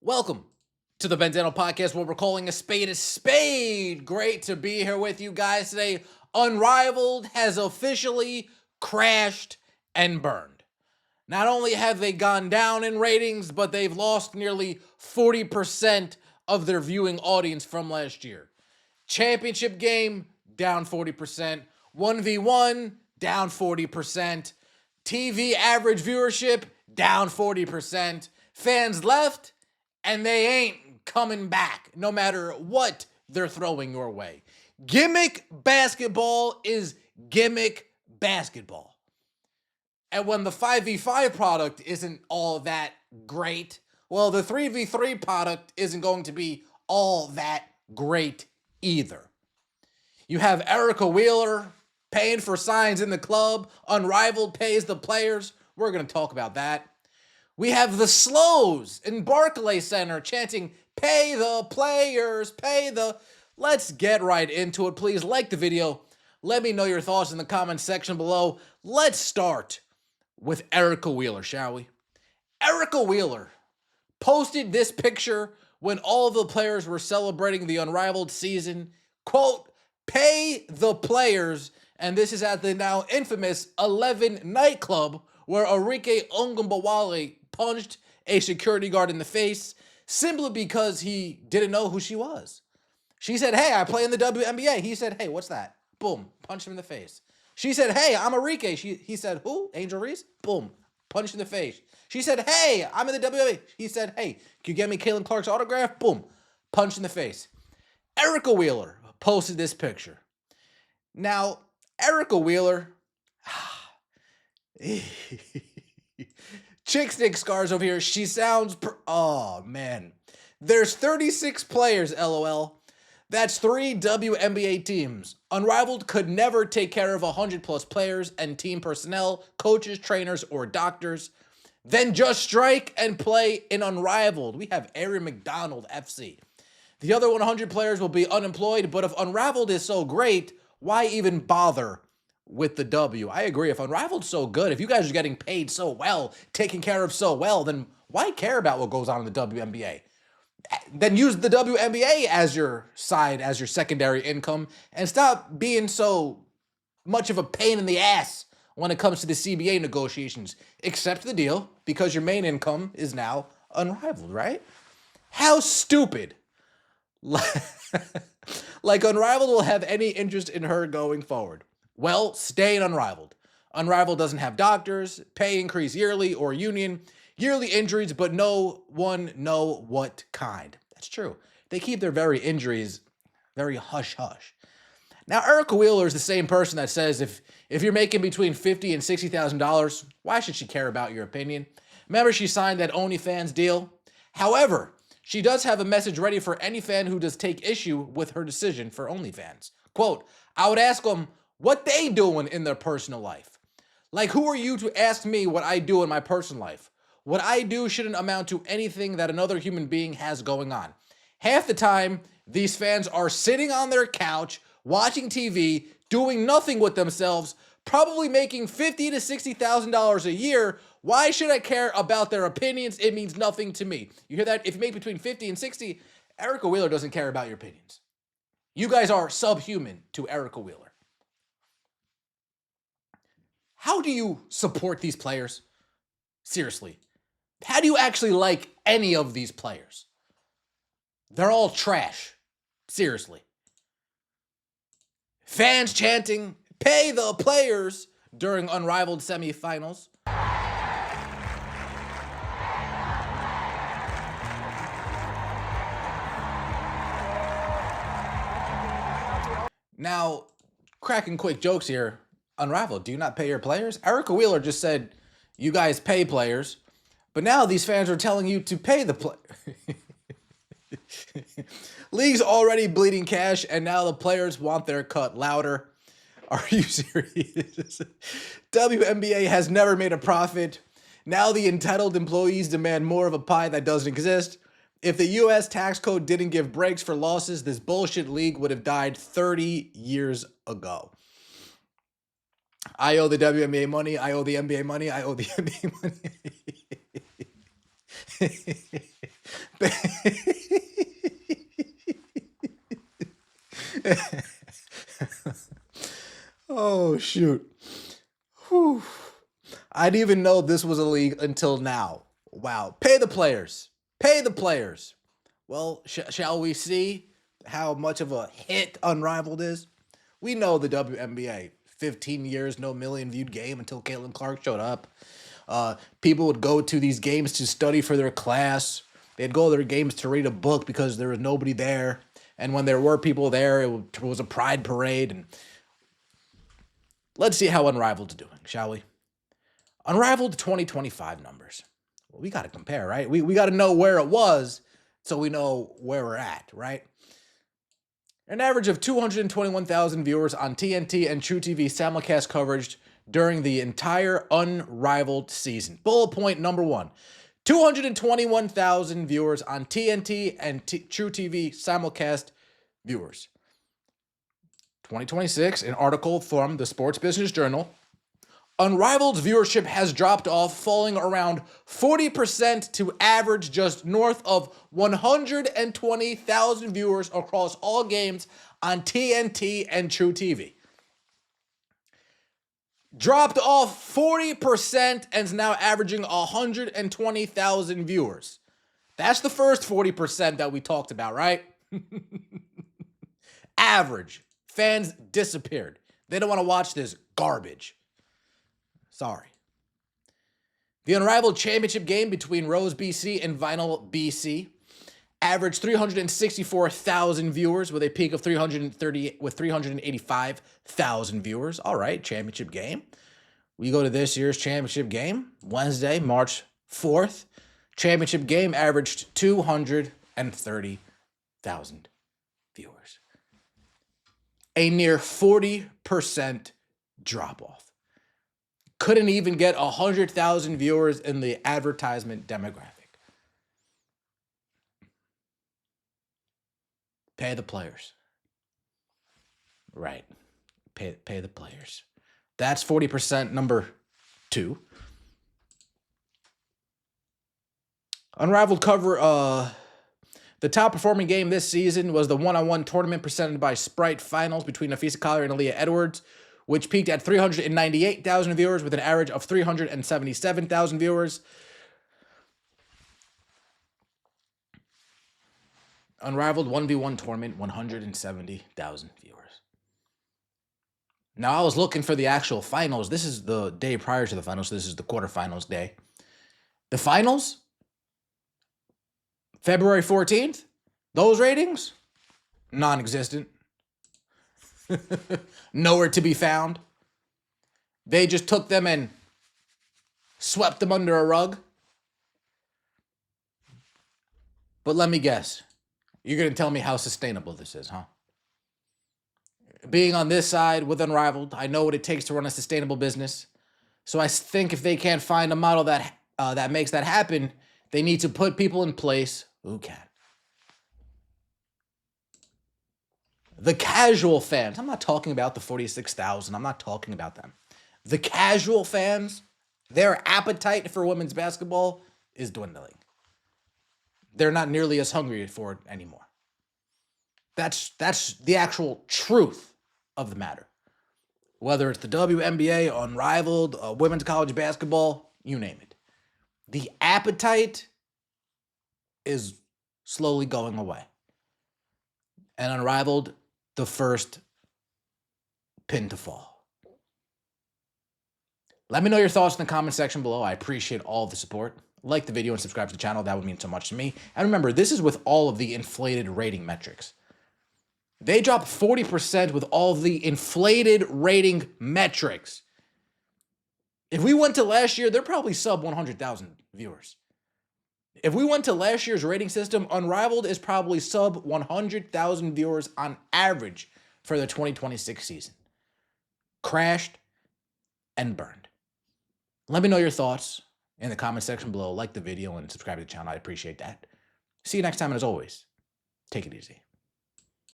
Welcome to the Benzano Podcast, where we're calling a spade. Great to be here with you guys today. Unrivaled has officially crashed and burned. Not only have they gone down in ratings, but they've lost nearly 40% of their viewing audience from last year. Championship game, down 40%. 1v1, down 40%. TV average viewership, down 40%. Fans left, and they ain't coming back, no matter what they're throwing your way. Gimmick basketball is gimmick basketball. And when the 5v5 product isn't all that great, well, the 3v3 product isn't going to be all that great either. You have Erica Wheeler paying for signs in the club. Unrivaled pays the players. We're going to talk about that. We have the Slows in Barclays Center chanting, "Pay the players, pay the..." Let's get right into it. Please like the video. Let me know your thoughts in the comments section below. Let's start with Erica Wheeler, shall we? Erica Wheeler posted this picture when all of the players were celebrating the Unrivaled season. Quote, "Pay the players." And this is at the now infamous 11 nightclub where Enrique Ongumbawale punched a security guard in the face simply because he didn't know who she was. She said, "Hey, I play in the WNBA." He said, "Hey, what's that?" Boom, punched him in the face. She said, "Hey, I'm Enrique." He said, "Who? Angel Reese?" Boom, punched in the face. She said, "Hey, I'm in the WNBA." He said, "Hey, can you get me Caitlin Clark's autograph?" Boom, punched in the face. Erica Wheeler posted this picture. Now, Erica Wheeler, chick stick scars over here. She sounds, oh man. There's 36 players, LOL. That's 3 WNBA teams. Unrivaled could never take care of 100 plus players and team personnel, coaches, trainers, or doctors. Then just strike and play in Unrivaled. We have Aaron McDonald FC. The other 100 players will be unemployed, but if Unrivaled is so great, why even bother with the W? I agree. If Unrivaled's so good, if you guys are getting paid so well, taken care of so well, then why care about what goes on in the WNBA? Then use the WNBA as your side, as your secondary income, and stop being so much of a pain in the ass when it comes to the CBA negotiations. Accept the deal because your main income is now Unrivaled, right? How stupid. Like Unrivaled will have any interest in her going forward. Well, stay in Unrivaled. Unrivaled doesn't have doctors, pay increase yearly or union, yearly injuries, but no one know what kind. That's true. They keep their very injuries very hush-hush. Now, Erica Wheeler is the same person that says if you're making between $50,000 and $60,000, why should she care about your opinion? Remember, she signed that OnlyFans deal? However, she does have a message ready for any fan who does take issue with her decision for OnlyFans. Quote, "I would ask them what they doing in their personal life. Like, who are you to ask me what I do in my personal life? What I do shouldn't amount to anything that another human being has going on. Half the time, these fans are sitting on their couch, watching TV, doing nothing with themselves, probably making $50,000 to $60,000 a year. Why should I care about their opinions? It means nothing to me." You hear that? If you make between 50 and 60, Erica Wheeler doesn't care about your opinions. You guys are subhuman to Erica Wheeler. How do you support these players? Seriously. How do you actually like any of these players? They're all trash. Seriously. Fans chanting, "Pay the players" during Unrivaled semifinals. Now, cracking quick jokes here. Unrivaled, do you not pay your players? Erica Wheeler just said, you guys pay players. But now these fans are telling you to pay the play. League's already bleeding cash, and now the players want their cut louder. Are you serious? WNBA has never made a profit. Now the entitled employees demand more of a pie that doesn't exist. If the U.S. tax code didn't give breaks for losses, this bullshit league would have died 30 years ago. I owe the WNBA money. I owe the NBA money. I owe the NBA money. Oh, shoot. Whew. I didn't even know this was a league until now. Wow. Pay the players. Pay the players. Well, shall we see how much of a hit Unrivaled is? We know the WNBA. 15 years, no million viewed game until Caitlin Clark showed up. People would go to these games to study for their class. They'd go to their games to read a book because there was nobody there. And when there were people there, it was a pride parade. And let's see how Unrivaled's doing, shall we? Unrivaled 2025 numbers. Well, we got to compare, right? We got to know where it was so we know where we're at, right? An average of 221,000 viewers on TNT and True TV simulcast coverage during the entire Unrivaled season. Bullet point number 1. 221,000 viewers on TNT and True TV simulcast viewers. 2026, an article from the Sports Business Journal. Unrivaled's viewership has dropped off, falling around 40% to average just north of 120,000 viewers across all games on TNT and True TV. Dropped off 40% and is now averaging 120,000 viewers. That's the first 40% that we talked about, right? Average. Fans disappeared. They don't want to watch this garbage. Sorry. The Unrivaled championship game between Rose, BC and Vinyl, BC averaged 364,000 viewers with a peak of 385,000 viewers. All right, championship game. We go to this year's championship game, Wednesday, March 4th. Championship game averaged 230,000 viewers. A near 40% drop-off. Couldn't even get 100,000 viewers in the advertisement demographic. Pay the players. Right. Pay the players. That's 40% number 2. Unrivaled cover. The top performing game this season was the one-on-one tournament presented by Sprite Finals between Nafisa Collier and Aaliyah Edwards, which peaked at 398,000 viewers with an average of 377,000 viewers. Unrivaled 1v1 tournament, 170,000 viewers. Now, I was looking for the actual finals. This is the day prior to the finals. So this is the quarterfinals day. The finals, February 14th, those ratings, non-existent. Nowhere to be found. They just took them and swept them under a rug. But let me guess. You're going to tell me how sustainable this is, huh? Being on this side with Unrivaled, I know what it takes to run a sustainable business. So I think if they can't find a model that that makes that happen, they need to put people in place who can. The casual fans, I'm not talking about the 46,000. I'm not talking about them. The casual fans, their appetite for women's basketball is dwindling. They're not nearly as hungry for it anymore. That's the actual truth of the matter. Whether it's the WNBA, Unrivaled, women's college basketball, you name it. The appetite is slowly going away. And Unrivaled, the first pin to fall. Let me know your thoughts in the comment section below. I appreciate all the support. Like the video and subscribe to the channel. That would mean so much to me. And remember, this is with all of the inflated rating metrics. They dropped 40% with all of the inflated rating metrics. If we went to last year, they're probably sub 100,000 viewers. If we went to last year's rating system, Unrivaled is probably sub 100,000 viewers on average for the 2026 season. Crashed and burned. Let me know your thoughts in the comment section below. Like the video and subscribe to the channel. I appreciate that. See you next time, and as always, take it easy.